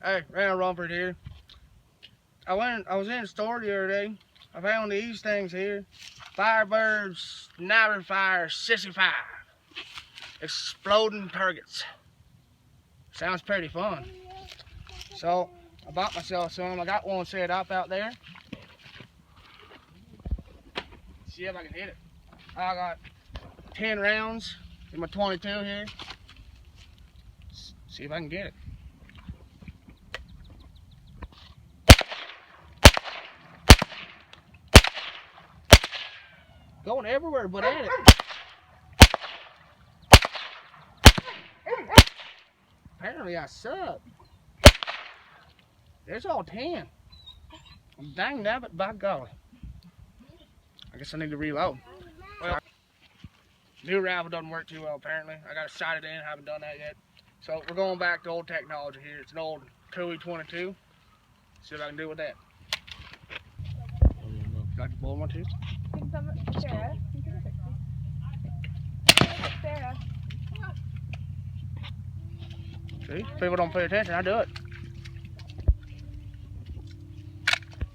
Hey, Randall Rumford here. I was in the store the other day. I found these things here. Firebirds Never Fire 65. Exploding targets. Sounds pretty fun. So I bought myself some. I got one set up out there. See if I can hit it. I got 10 rounds in my 22 here. See if I can get it. Going everywhere but at it. Apparently I suck. There's all 10. Dang nabbit, by golly. I guess I need to reload. Well, new rifle doesn't work too well apparently. I got to sight it in, haven't done that yet. So we're going back to old technology here. It's an old Cowie 22. See what I can do with that. Got the bull one too? Sarah. Sarah. See, people don't pay attention, I do it.